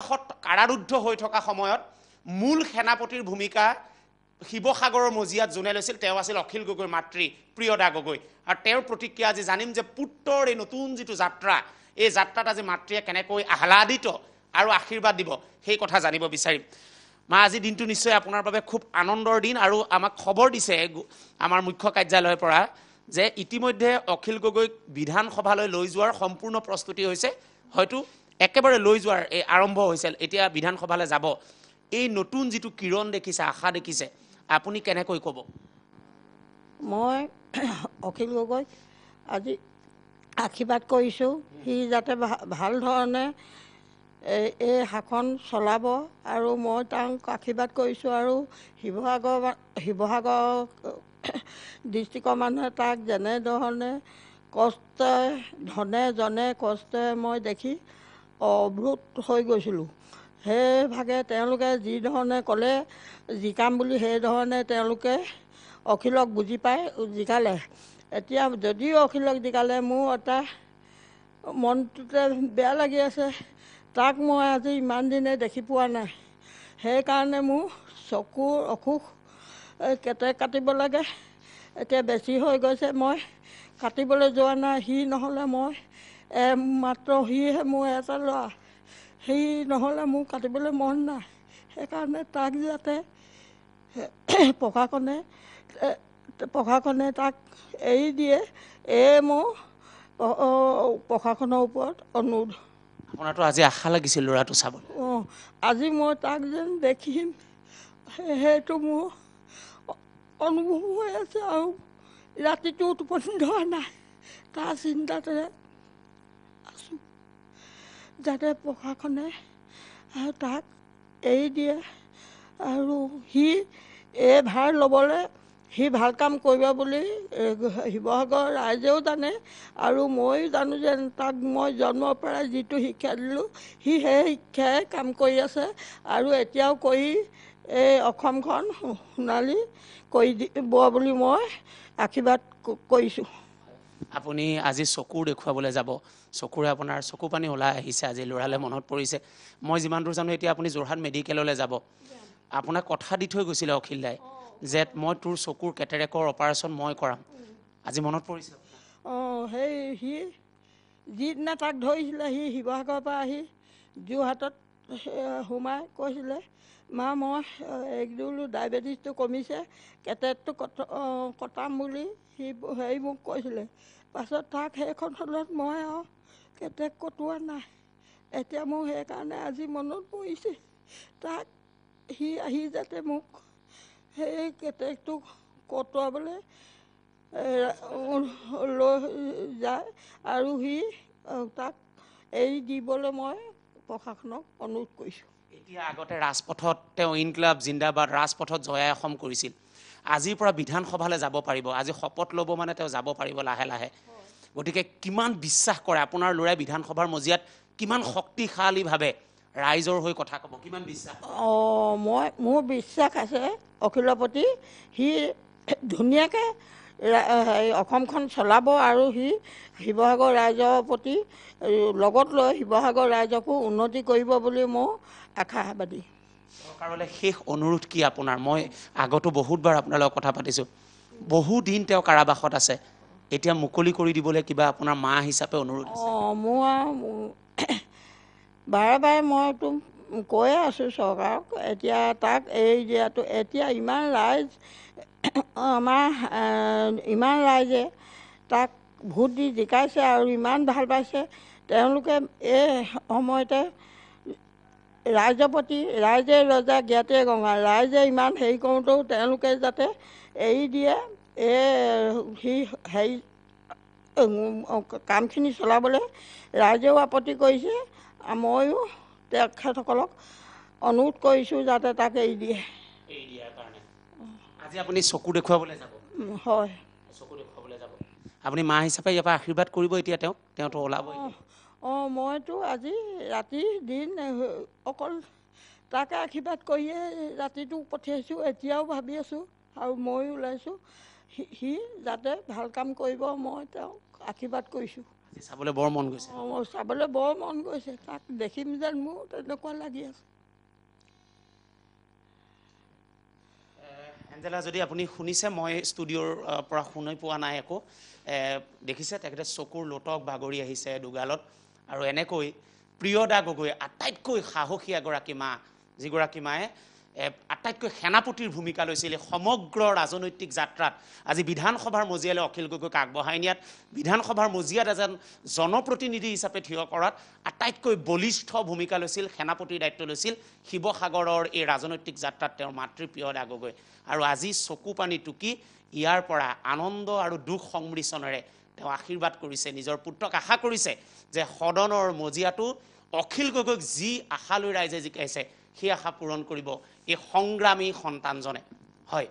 কাৰাৰুদ্ধ হৈ থকা সময়ত মূল সেনাপতিৰ ভূমিকা শিৱসাগৰৰ মজিয়াত যোনে লৈছিল তেওঁ আছিল অখিল গগৈৰ মাতৃ প্ৰিয়দা গগৈ আৰু তেওঁৰ প্ৰতিক্ৰিয়া আজি জানিম যে পুত্ৰৰ এই নতুন যিটো যাত্ৰা এই যাত্ৰাত আজি মাতৃয়ে কেনেকৈ আহ্লাদিত আৰু আশীৰ্বাদ দিব সেই কথা জানিব বিচাৰিম মা আজি দিনটো নিশ্চয় আপোনাৰ বাবে খুব আনন্দৰ দিন আৰু আমাক খবৰ দিছে আমাৰ মুখ্য কাৰ্যালয়ৰ পৰা যে ইতিমধ্যে অখিল গগৈক বিধানসভালৈ লৈ যোৱাৰ সম্পূৰ্ণ প্ৰস্তুতি হৈছে হয়তো একেবাৰে লৈ যোৱাৰ এই আৰম্ভ হৈছিল এতিয়া বিধানসভালৈ যাব এই নতুন যিটো কিৰণ দেখিছে আশা দেখিছে আপুনি কেনেকৈ ক'ব মই অখিল গগৈক আজি আশীৰ্বাদ কৰিছোঁ সি যাতে ভাল ধৰণে এই শাসন চলাব আৰু মই তাক আশীৰ্বাদ কৰিছোঁ আৰু শিৱসাগৰ ডিষ্ট্ৰিক্টৰ মানুহে তাক যেনেধৰণে কষ্টে ধনে জনে কষ্টে মই দেখি অভূত হৈ গৈছিলোঁ সেইভাগে তেওঁলোকে যিধৰণে ক'লে জিকাম বুলি সেইধৰণে তেওঁলোকে অখিলক বুজি পাই জিকালে এতিয়া যদিও অখিলক জিকালে মোৰ এটা মনটোতে বেয়া লাগি আছে তাক মই আজি ইমান দিনে দেখি পোৱা নাই সেইকাৰণে মোৰ চকুৰ অসুখ কেতে কাটিব লাগে এতিয়া বেছি হৈ গৈছে মই কাটিবলৈ যোৱা নাই সি নহ'লে মই মাত্ৰ সিহে মোৰ এটা ল'ৰা সি নহ'লে মোৰ কাটিবলৈ মন নাই সেইকাৰণে তাক যাতে প্ৰশাসনে তাক এৰি দিয়ে মোৰ প্ৰশাসনৰ ওপৰত অনুৰোধ আপোনাৰতো আজি আশা লাগিছিল ল'ৰাটো চাবলৈ আজি মই তাক যেন দেখিম সেইটো মোৰ অনুভৱ হৈ আছে আৰু ৰাতিটো টোপনি ধৰা নাই তাৰ চিন্তাতে আছোঁ যাতে প্ৰশাসনে তাক এৰি দিয়ে আৰু সি এই ভাৰ ল'বলৈ সি ভাল কাম কৰিব বুলি শিৱসাগৰ ৰাইজেও জানে আৰু ময়ো জানো যে তাক মই জন্মৰ পৰাই যিটো শিক্ষা দিলোঁ সি সেই শিক্ষাই কাম কৰি আছে আৰু এতিয়াও কৰি এই অসমখন সোণালী কৰি দিব বুলি মই আশীৰ্বাদ কৰিছোঁ আপুনি আজি চকু দেখুৱাবলৈ যাব চকুৰে আপোনাৰ চকু পানী ওলাই আহিছে আজি ল'ৰালৈ মনত পৰিছে মই যিমান দূৰ জানো এতিয়া আপুনি যোৰহাট মেডিকেললৈ যাব আপোনাক কথা দি থৈ গৈছিলে অখিল দাই যে মই তোৰ চকুৰ কেটেৰেকৰ অপাৰেশ্যন মই কৰাম আজি মনত পৰিছে সেই সি যিদিনা তাক ধৰিছিলে সি শিৱসাগৰৰ পৰা আহি যোৰহাটত সোমাই কৈছিলে মা মই একদম ডায়েবেটিছটো কমিছে কেটেটটো কটাম বুলি সি হেৰি মোক কৈছিলে পাছত তাক সেইখন হলত মই আৰু কেটেক কটোৱা নাই এতিয়া মোৰ সেইকাৰণে আজি মনত পৰিছে তাক সি আহি যাতে মোক সেই কেটেকটো কটোৱাবলৈ লৈ যায় আৰু সি তাক এৰি দিবলৈ মই প্ৰশাসনক অনুৰোধ কৰিছোঁ এতিয়া আগতে ৰাজপথত তেওঁ ইনকলাব জিন্দাবাদ ৰাজপথত জয়াই অসম কৰিছিল আজিৰ পৰা বিধানসভালৈ যাব পাৰিব আজি শপত ল'ব মানে তেওঁ যাব পাৰিব লাহে লাহে গতিকে কিমান বিশ্বাস কৰে আপোনাৰ ল'ৰাই বিধানসভাৰ মজিয়াত কিমান শক্তিশালীভাৱে ৰাইজৰ হৈ কথা ক'ব কিমান বিশ্বাস মোৰ বিশ্বাস আছে অখিলৰ প্ৰতি সি ধুনীয়াকৈ অসমখন চলাব আৰু সি শিৱসাগৰ ৰাইজৰ প্ৰতি লগত লৈ শিৱসাগৰ ৰাইজকো উন্নতি কৰিব বুলি মই আশাবাদী চৰকাৰলৈ শেষ অনুৰোধ কি আপোনাৰ মই আগতো বহুতবাৰ আপোনাৰ লগত কথা পাতিছোঁ বহুদিন তেওঁ কাৰাবাসত আছে এতিয়া মুকলি কৰি দিবলৈ কিবা আপোনাৰ মা হিচাপে অনুৰোধ মোৰ বাৰে বাৰে মইতো কৈয়ে আছোঁ চৰকাৰক এতিয়া তাক এৰি দিয়াটো এতিয়া ইমান ৰাইজে তাক ভোট দি জিকাইছে আৰু ইমান ভাল পাইছে তেওঁলোকে এই সময়তে ৰাইজৰ প্ৰতি ৰাইজে ৰজা জ্ঞাতে গঙা ৰাইজে ইমান হেৰি কৰোঁতেও তেওঁলোকে যাতে এৰি দিয়ে সি হেৰি কামখিনি চলাবলৈ ৰাইজেও আপত্তি কৰিছে ময়ো তেখেতসকলক অনুৰোধ কৰিছোঁ যাতে তাক এৰি দিয়ে আজি আপুনি চকু দেখুৱাবলৈ যাব হয় চকু দেখুৱাবলৈ যাব আপুনি মা হিচাপে ইয়াৰ পৰা আশীৰ্বাদ কৰিব এতিয়া তেওঁতো ওলাব মইতো আজি ৰাতি দিন অকল তাকে আশীৰ্বাদ কৰিয়ে ৰাতিটো পঠিয়াইছোঁ এতিয়াও ভাবি আছোঁ আৰু ময়ো ওলাইছোঁ সি যাতে ভাল কাম কৰিব মই তেওঁক আশীৰ্বাদ কৰিছোঁ আজি চাবলৈ বৰ মন গৈছে মোৰ চাবলৈ বৰ মন গৈছে তাক দেখিম যেন মোৰ তেনেকুৱা লাগি আছে এঞ্জেলা যদি আপুনি শুনিছে মই ষ্টুডিঅ'ৰ পৰা শুনি পোৱা নাই একো দেখিছে তেখেতে চকুৰ লোটক বাগৰি আহিছে দুগালত আৰু এনেকৈ প্ৰিয়দা গগৈ আটাইতকৈ সাহসী এগৰাকী মা যিগৰাকী মায়ে আটাইতকৈ সেনাপতিৰ ভূমিকা লৈছিল সমগ্ৰ ৰাজনৈতিক যাত্ৰাত আজি বিধানসভাৰ মজিয়ালৈ অখিল গগৈক আগবঢ়াই নিয়াত বিধানসভাৰ মজিয়াত এজন জনপ্ৰতিনিধি হিচাপে থিয় কৰাত আটাইতকৈ বলিষ্ঠ ভূমিকা লৈছিল সেনাপতিৰ দায়িত্ব লৈছিল শিৱসাগৰৰ এই ৰাজনৈতিক যাত্ৰাত তেওঁৰ মাতৃ প্ৰিয়দা গগৈ আৰু আজি চকু পানী টুকি ইয়াৰ পৰা আনন্দ আৰু দুখ সংমিশ্ৰণেৰে তেওঁ আশীৰ্বাদ কৰিছে নিজৰ পুত্ৰক আশা কৰিছে যে সদনৰ মজিয়াটো অখিল গগৈক যি আশালৈ ৰাইজে জিকাইছে সেই আশা পূৰণ কৰিব এই সংগ্ৰামী সন্তানজনে হয়